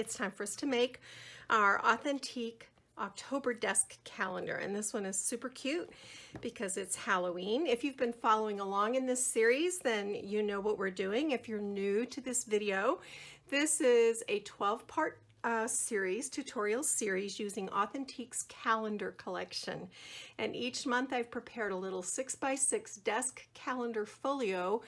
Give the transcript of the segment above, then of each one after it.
it's time for us to make our Authentique October desk calendar, and this one is super cute because it's Halloween. If you've been following along in this series, then you know what we're doing. If you're new to this video, this is a 12-part tutorial series using Authentique's calendar collection, and each month I've prepared a little 6x6 desk calendar folio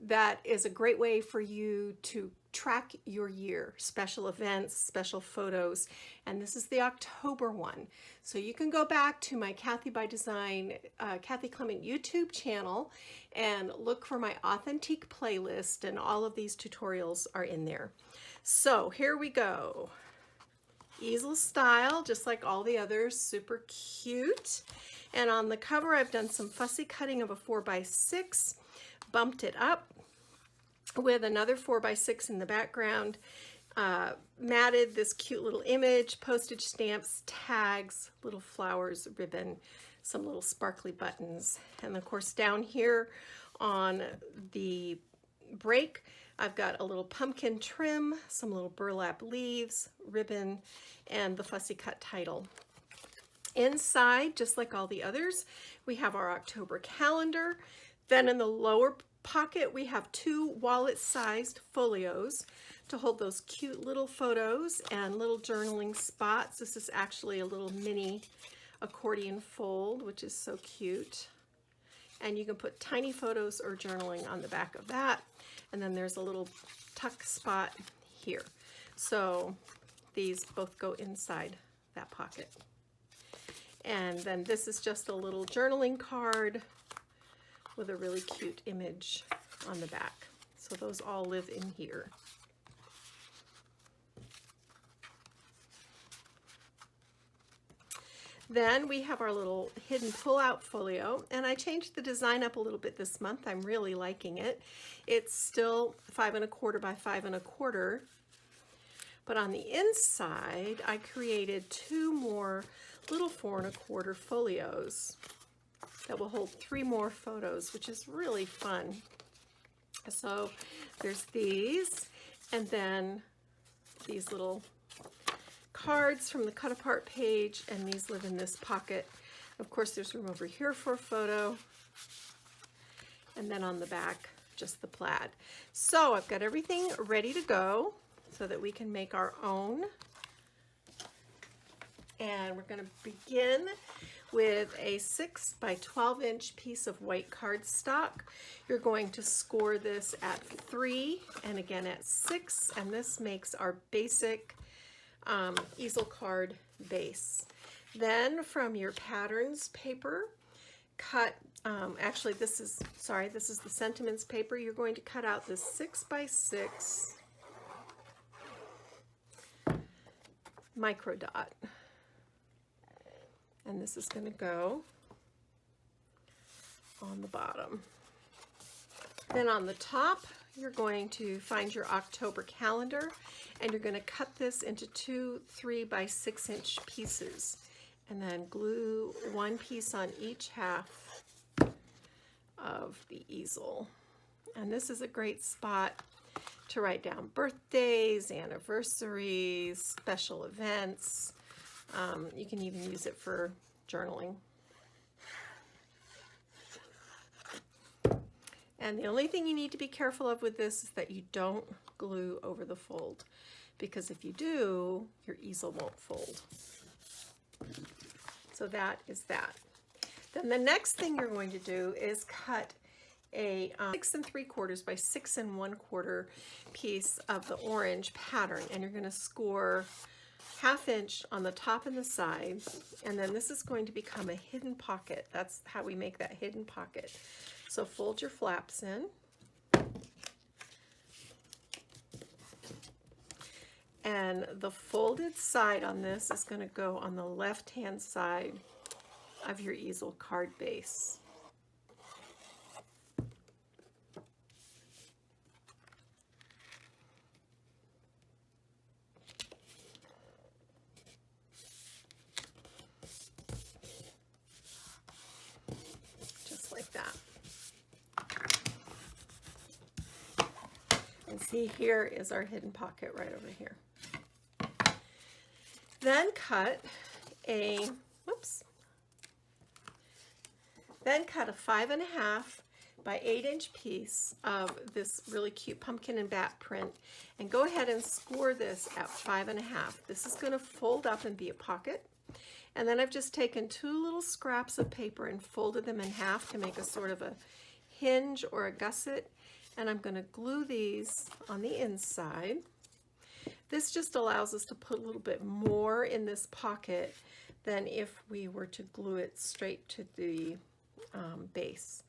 that is a great way for you to track your year, special events, special photos, and this is the October one. So you can go back to my Kathy by Design, Kathy Clement YouTube channel and look for my Authentique playlist, and all of these tutorials are in there. So here we go. Easel style, just like all the others, super cute. And on the cover I've done some fussy cutting of a 4x6, bumped it up with another 4x6 in the background, matted this cute little image, postage stamps, tags, little flowers, ribbon, some little sparkly buttons. And of course down here on the break, I've got a little pumpkin trim, some little burlap leaves, ribbon, and the fussy cut title. Inside, just like all the others, we have our October calendar. Then in the lower pocket, we have 2 wallet-sized folios to hold those cute little photos and little journaling spots. This is actually a little mini accordion fold, which is so cute. And you can put tiny photos or journaling on the back of that. And then there's a little tuck spot here. So these both go inside that pocket. And then this is just a little journaling card with a really cute image on the back. So those all live in here. Then we have our little hidden pull-out folio, and I changed the design up a little bit this month. I'm really liking it. It's still 5 1/4 by 5 1/4, but on the inside I created 2 more little 4 1/4 folios that will hold 3 more photos, which is really fun. So there's these, and then these little cards from the cut apart page, and these live in this pocket. Of course, there's room over here for a photo, and then on the back, just the plaid. So I've got everything ready to go so that we can make our own. And we're going to begin with a 6 by 12 inch piece of white cardstock. You're going to score this at 3 and again at 6, and this makes our basic easel card base. Then from your patterns paper, cut, actually this is the sentiments paper. You're going to cut out this 6 by 6 micro dot. And this is going to go on the bottom. Then on the top, you're going to find your October calendar, and you're going to cut this into 2 3 by 6 inch pieces, and then glue 1 piece on each half of the easel. And this is a great spot to write down birthdays, anniversaries, special events. You can even use it for journaling. And the only thing you need to be careful of with this is that you don't glue over the fold, because if you do, your easel won't fold. So that is that. Then the next thing you're going to do is cut a 6 3/4 by 6 1/4 piece of the orange pattern, and you're going to score 1/2 inch on the top and the sides, and then this is going to become a hidden pocket. That's how we make that hidden pocket. So fold your flaps in, and the folded side on this is going to go on the left hand side of your easel card base. And see, here is our hidden pocket right over here. Then cut a, whoops, then cut a 5.5 by 8-inch piece of this really cute pumpkin and bat print, and go ahead and score this at 5.5. This is going to fold up and be a pocket. And then I've just taken 2 little scraps of paper and folded them in half to make a sort of a hinge or a gusset. And I'm going to glue these on the inside. This just allows us to put a little bit more in this pocket than if we were to glue it straight to the base.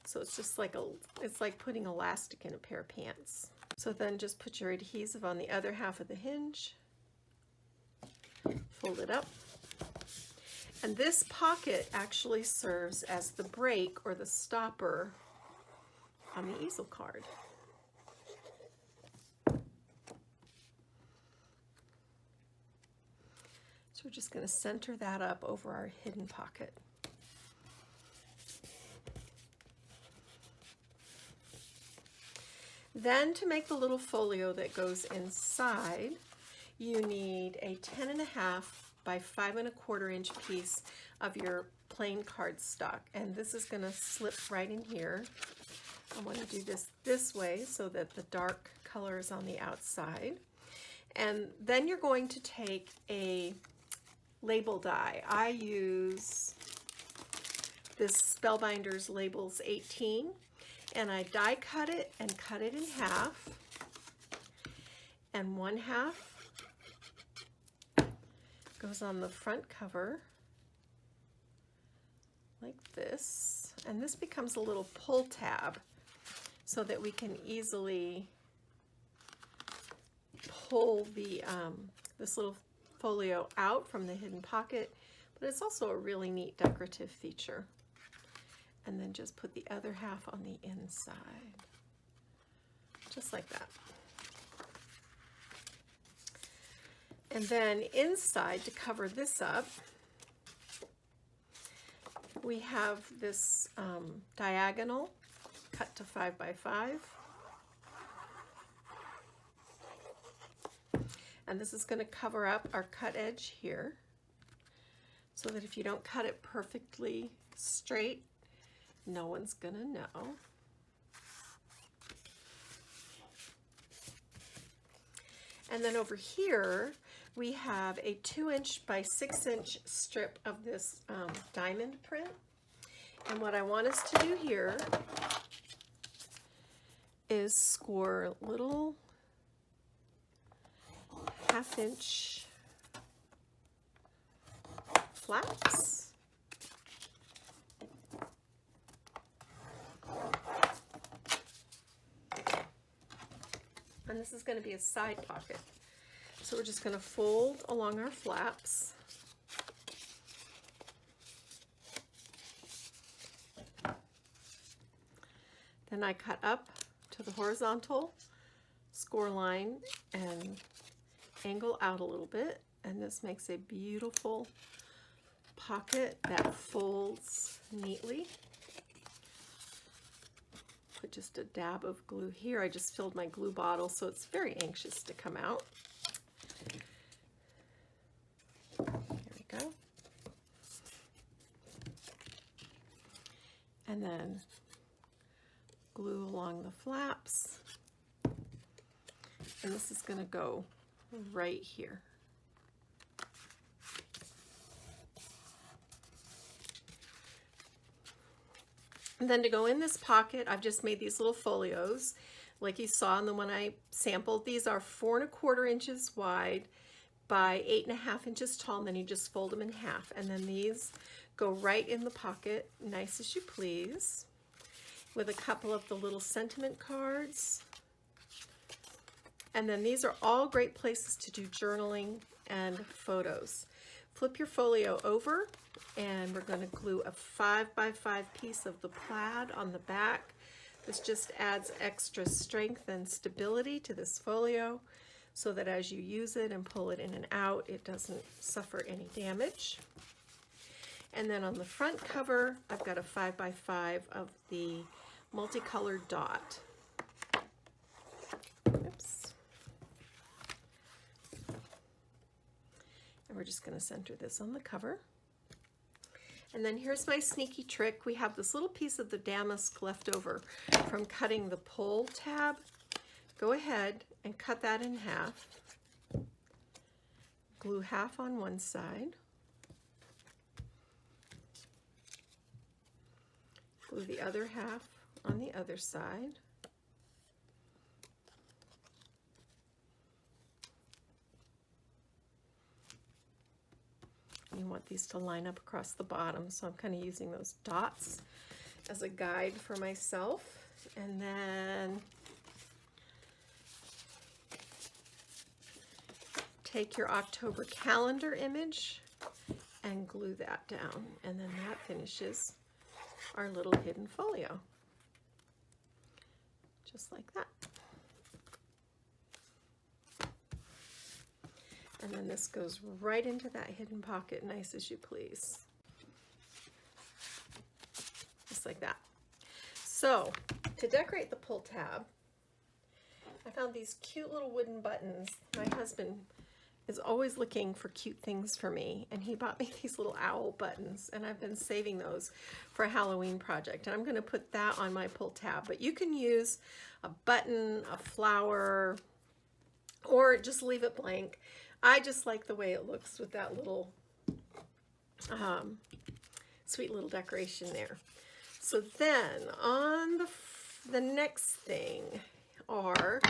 So it's just like it's like putting elastic in a pair of pants. So then just put your adhesive on the other half of the hinge, fold it up. And this pocket actually serves as the break or the stopper on the easel card. So we're just going to center that up over our hidden pocket. Then to make the little folio that goes inside, you need a 10.5 by 5.25 inch piece of your plain cardstock, and this is going to slip right in here. I want to do this way so that the dark color is on the outside. And then you're going to take a label die. I use this Spellbinders Labels 18, and I die cut it and cut it in half, and 1/2 goes on the front cover like this, and this becomes a little pull tab so that we can easily pull the this little folio out from the hidden pocket, but it's also a really neat decorative feature. And then just put the other half on the inside, just like that. And then inside, to cover this up, we have this diagonal cut to 5 by 5. And this is going to cover up our cut edge here, so that if you don't cut it perfectly straight, no one's going to know. And then over here, we have a 2-inch by 6-inch strip of this diamond print. And what I want us to do here is score little 1/2-inch flaps. And this is going to be a side pocket. So we're just going to fold along our flaps. Then I cut up to the horizontal score line and angle out a little bit, and this makes a beautiful pocket that folds neatly. Put just a dab of glue here. I just filled my glue bottle, so it's very anxious to come out. Here we go. And then glue along the flaps. And this is going to go right here. And then to go in this pocket, I've just made these little folios like you saw in the one I sampled. These are 4¼ inches wide by 8½ inches tall, and then you just fold them in half. And then these go right in the pocket, nice as you please, with a couple of the little sentiment cards. And then these are all great places to do journaling and photos. Flip your folio over, and we're going to glue a 5 by 5 piece of the plaid on the back. This just adds extra strength and stability to this folio so that as you use it and pull it in and out, it doesn't suffer any damage. And then on the front cover, I've got a 5 by 5 of the multicolored dot. Oops. And we're just going to center this on the cover. And then here's my sneaky trick. We have this little piece of the damask left over from cutting the pull tab. Go ahead and cut that in half. Glue half on one side. Glue the other half on the other side. You want these to line up across the bottom, so I'm kind of using those dots as a guide for myself. And then take your October calendar image and glue that down, and then that finishes our little hidden folio, just like that. And then this goes right into that hidden pocket, nice as you please. Just like that. So, to decorate the pull tab, I found these cute little wooden buttons. My husband is always looking for cute things for me, and he bought me these little owl buttons, and I've been saving those for a Halloween project, and I'm going to put that on my pull tab. But you can use a button, a flower, or just leave it blank. I just like the way it looks with that little sweet little decoration there. So then on the next thing are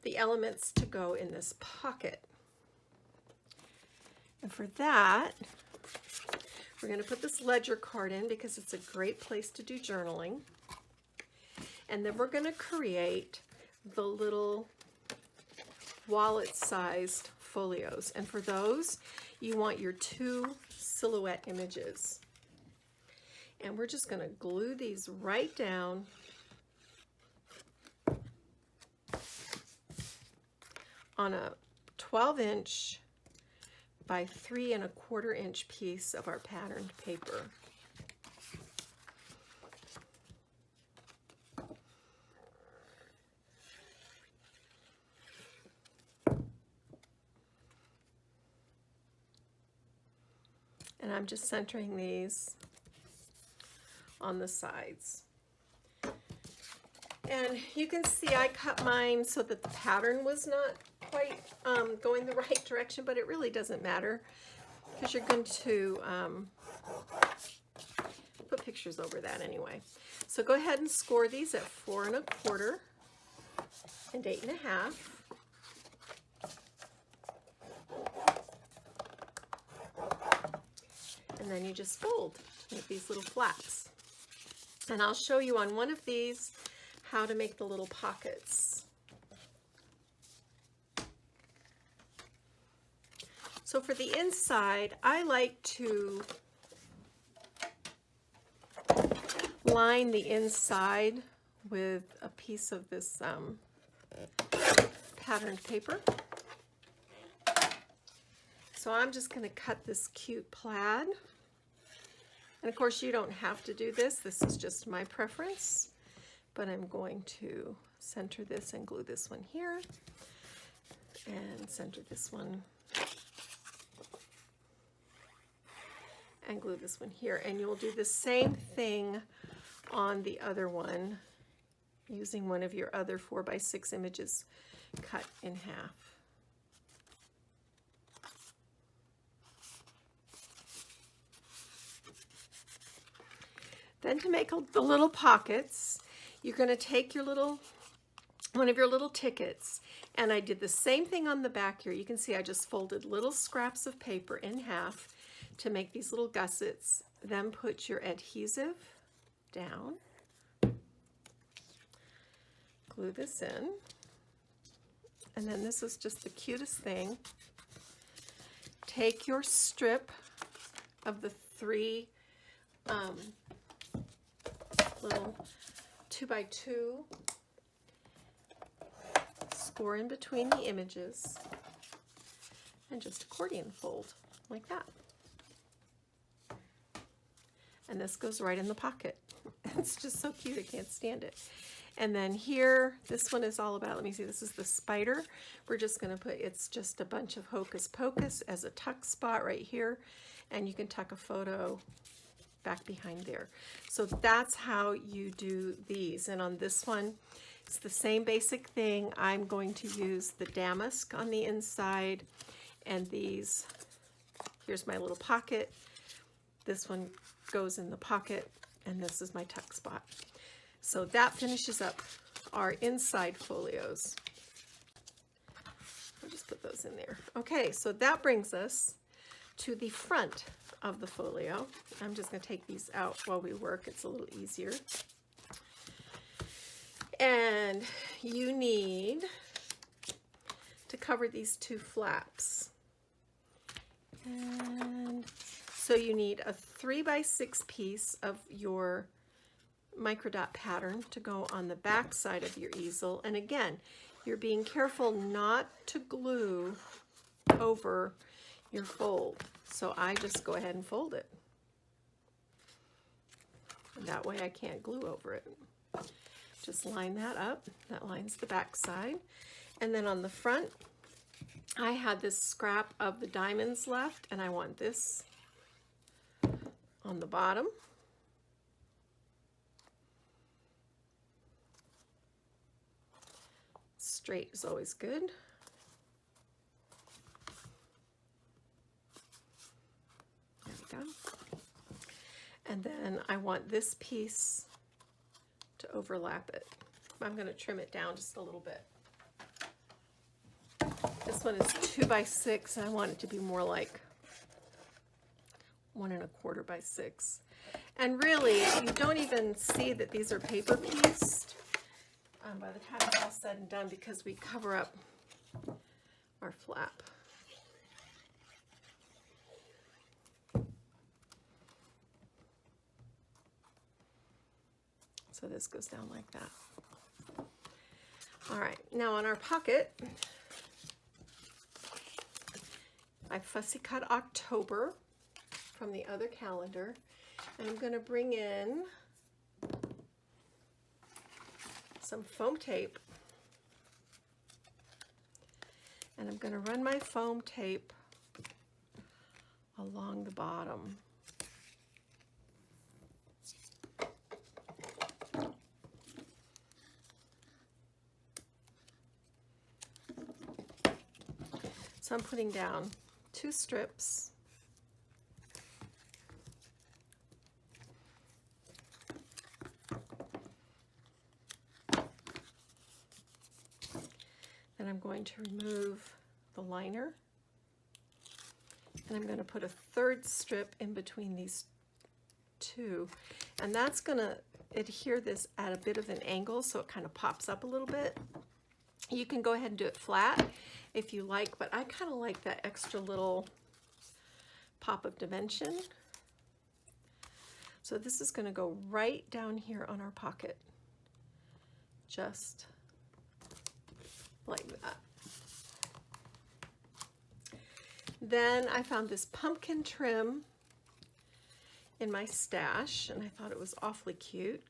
the elements to go in this pocket. And for that, we're going to put this ledger card in because it's a great place to do journaling. And then we're going to create the little wallet-sized folios, and for those you want your 2 silhouette images, and we're just going to glue these right down on a 12-inch by 3 1/4 inch piece of our patterned paper. And I'm just centering these on the sides. And you can see I cut mine so that the pattern was not quite going the right direction, but it really doesn't matter because you're going to put pictures over that anyway. So go ahead and score these at 4 1/4 and 8 1/2. And then you just fold with these little flaps. And I'll show you on one of these how to make the little pockets. So for the inside, I like to line the inside with a piece of this patterned paper. So I'm just going to cut this cute plaid. And of course you don't have to do this. This is just my preference. But I'm going to center this and glue this one here. And center this one. And glue this one here. And you'll do the same thing on the other one using one of your other 4x6 images cut in half. Then to make the little pockets, you're going to take your one of your little tickets, and I did the same thing on the back here. You can see I just folded little scraps of paper in half to make these little gussets. Then put your adhesive down, glue this in, and then this is just the cutest thing. Take your strip of the 3 little 2x2, score in between the images, and just accordion fold like that. And this goes right in the pocket. It's just so cute, I can't stand it. And then here, this one is all about, let me see, this is the spider. We're just gonna put, it's just a bunch of hocus pocus as a tuck spot right here. And you can tuck a photo back behind there. So that's how you do these. And on this one, it's the same basic thing. I'm going to use the damask on the inside, and these, here's my little pocket. This one goes in the pocket, and this is my tuck spot. So that finishes up our inside folios. I'll just put those in there. Okay, so that brings us to the front of the folio. I'm just going to take these out while we work. It's a little easier. And you need to cover these two flaps. And so you need a 3x6 piece of your microdot pattern to go on the back side of your easel. And again, you're being careful not to glue over your fold. So I just go ahead and fold it. And that way I can't glue over it. Just line that up. That lines the back side. And then on the front, I had this scrap of the diamonds left, and I want this on the bottom. Straight is always good. There we go. And then I want this piece to overlap it. I'm going to trim it down just a little bit. This one is 2x6, and I want it to be more like 1 1/4 by 6. And really, you don't even see that these are paper pieced by the time it's all said and done, because we cover up our flap. So this goes down like that. All right, now on our pocket, I fussy cut October from the other calendar, and I'm going to bring in some foam tape, and I'm going to run my foam tape along the bottom. So I'm putting down 2 strips. Then I'm going to remove the liner, and I'm going to put a 3rd strip in between these 2, and that's going to adhere this at a bit of an angle so it kind of pops up a little bit. You can go ahead and do it flat if you like, but I kind of like that extra little pop of dimension. So this is going to go right down here on our pocket, just like that. Then I found this pumpkin trim in my stash, and I thought it was awfully cute.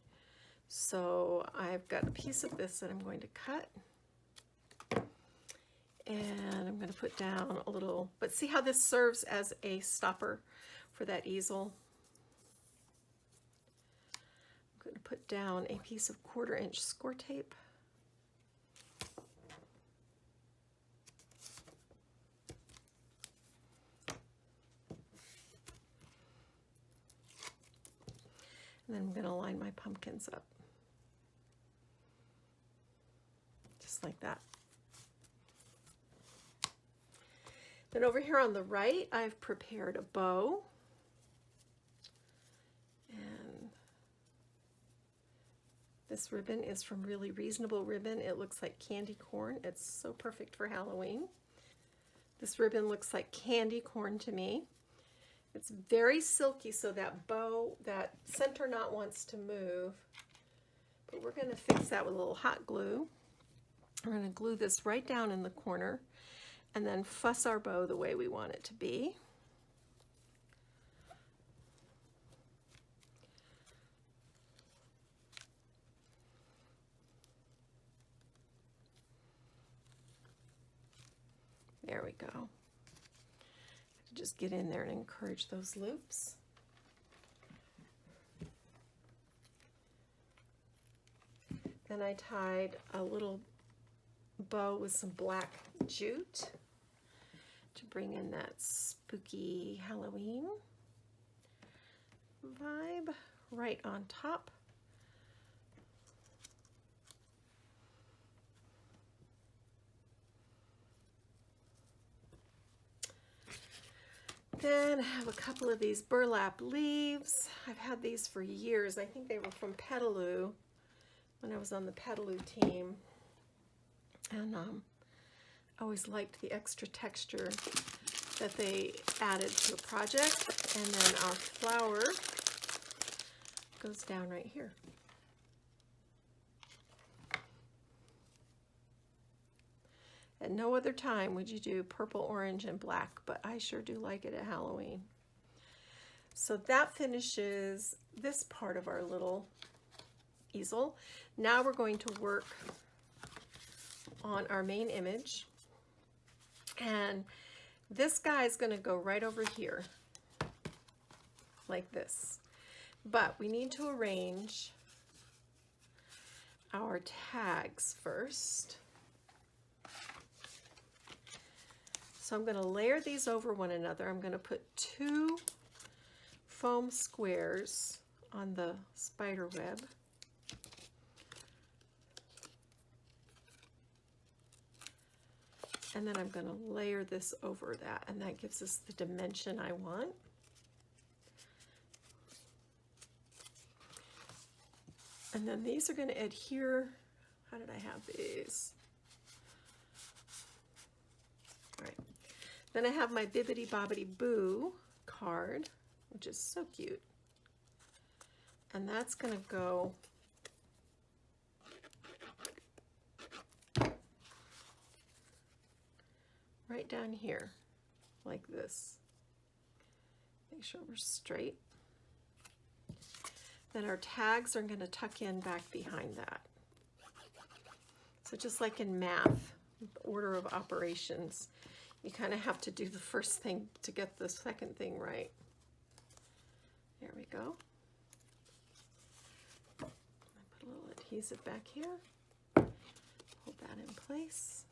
So I've got a piece of this that I'm going to cut. And I'm going to put down a little, but see how this serves as a stopper for that easel? I'm going to put down a piece of 1/4 inch score tape. And then I'm going to line my pumpkins up. Just like that. Then over here on the right, I've prepared a bow. And this ribbon is from Really Reasonable Ribbon. It looks like candy corn. It's so perfect for Halloween. This ribbon looks like candy corn to me. It's very silky, so that bow, that center knot wants to move. But we're going to fix that with a little hot glue. We're going to glue this right down in the corner, and then fuss our bow the way we want it to be. There we go. Just get in there and encourage those loops. Then I tied a little bow with some black jute to bring in that spooky Halloween vibe right on top. Then I have a couple of these burlap leaves. I've had these for years. I think they were from Petaloo when I was on the Petaloo team. And I always liked the extra texture that they added to a project. And then our flower goes down right here. At no other time would you do purple, orange, and black, but I sure do like it at Halloween. So that finishes this part of our little easel. Now we're going to work on our main image. And this guy is going to go right over here, like this. But we need to arrange our tags first. So I'm going to layer these over one another. I'm going to put 2 foam squares on the spider web. And then I'm going to layer this over that, and that gives us the dimension I want. And then these are going to adhere. How did I have these? All right. Then I have my Bibbidi Bobbidi Boo card, which is so cute. And that's going to go right down here, like this. Make sure we're straight. Then our tags are going to tuck in back behind that. So just like in math, order of operations, you kind of have to do the first thing to get the second thing right. There we go. Put a little adhesive back here. Hold that in place.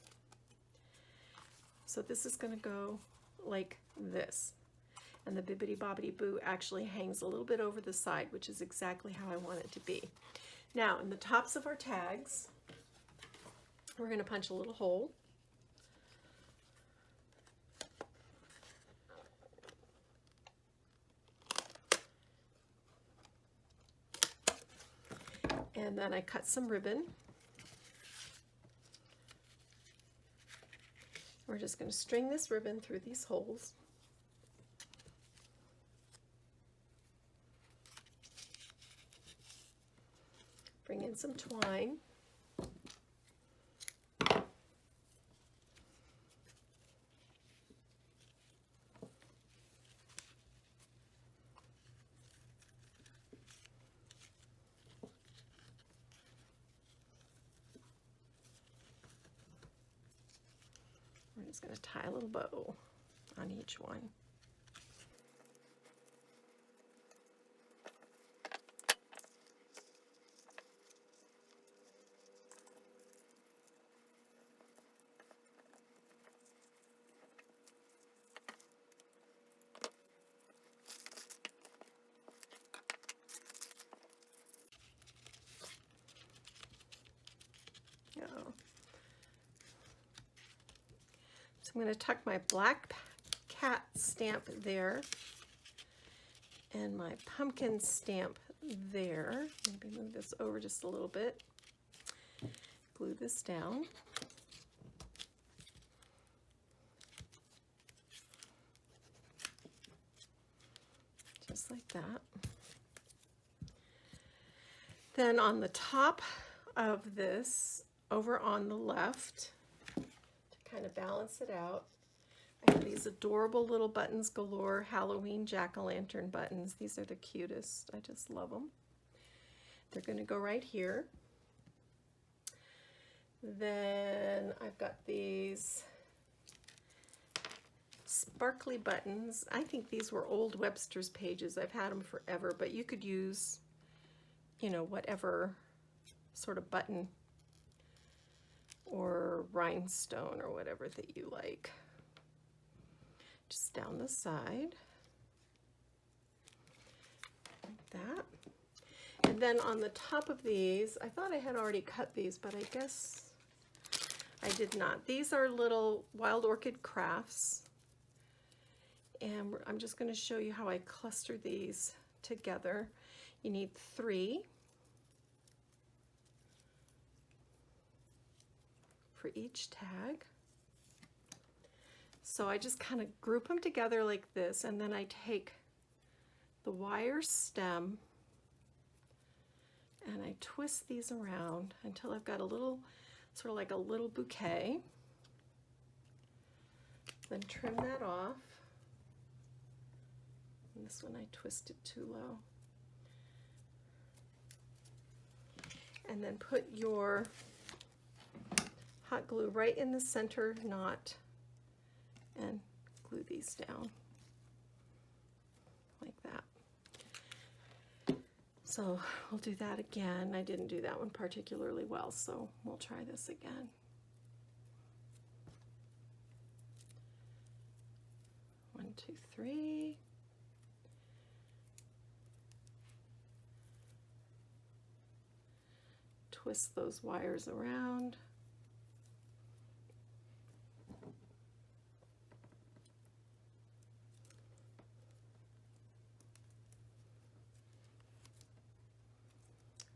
So this is going to go like this. And the Bibbidi Bobbidi Boo actually hangs a little bit over the side, which is exactly how I want it to be. Now, in the tops of our tags, we're going to punch a little hole. And then I cut some ribbon. We're just going to string this ribbon through these holes. Bring in some twine. We're just going to tie a little bow on each one. So I'm going to tuck my black cat stamp there and my pumpkin stamp there. Maybe move this over just a little bit. Glue this down. Just like that. Then on the top of this, over on the left, to kind of balance it out, I have these adorable little buttons galore, Halloween jack-o'-lantern buttons. These are the cutest. I just love them. They're going to go right here. Then I've got these sparkly buttons. I think these were old Webster's pages. I've had them forever, but you could use, you know, whatever sort of button or rhinestone or whatever that you like. Just down the side, like that. And then on the top of these, I thought I had already cut these, but I guess I did not. These are little wild orchid crafts. And I'm just going to show you how I cluster these together. You need 3 for each tag. So I just kind of group them together like this, and then I take the wire stem and I twist these around until I've got a little, sort of like a little bouquet. Then trim that off. And this one I twisted too low. And then put your hot glue right in the center knot and glue these down like that. So we'll do that again. I didn't do that one particularly well, so we'll try this again. One, two, three. Twist those wires around.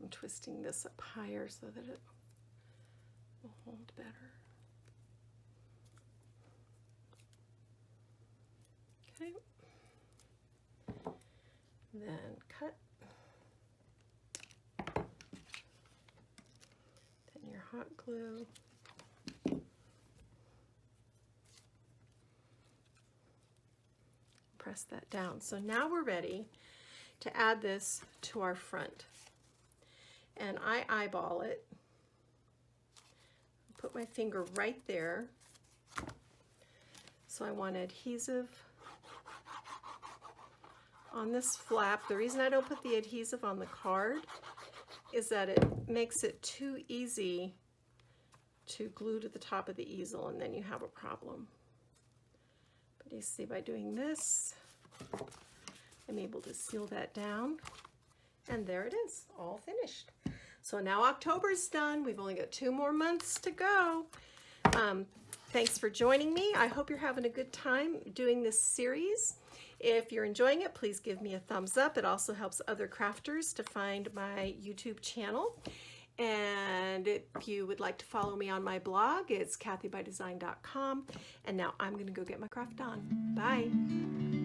I'm twisting this up higher so that it will hold better. Okay. Then cut. Then your hot glue. Press that down. So now we're ready to add this to our front. And I eyeball it. Put my finger right there. So I want adhesive on this flap. The reason I don't put the adhesive on the card is that it makes it too easy to glue to the top of the easel, and then you have a problem. But you see, by doing this, I'm able to seal that down. And there it is, all finished. So now October's done. We've only got 2 more months to go. Thanks for joining me. I hope you're having a good time doing this series. If you're enjoying it, please give me a thumbs up. It also helps other crafters to find my YouTube channel. And if you would like to follow me on my blog, it's kathybydesign.com. And now I'm going to go get my craft on. Bye.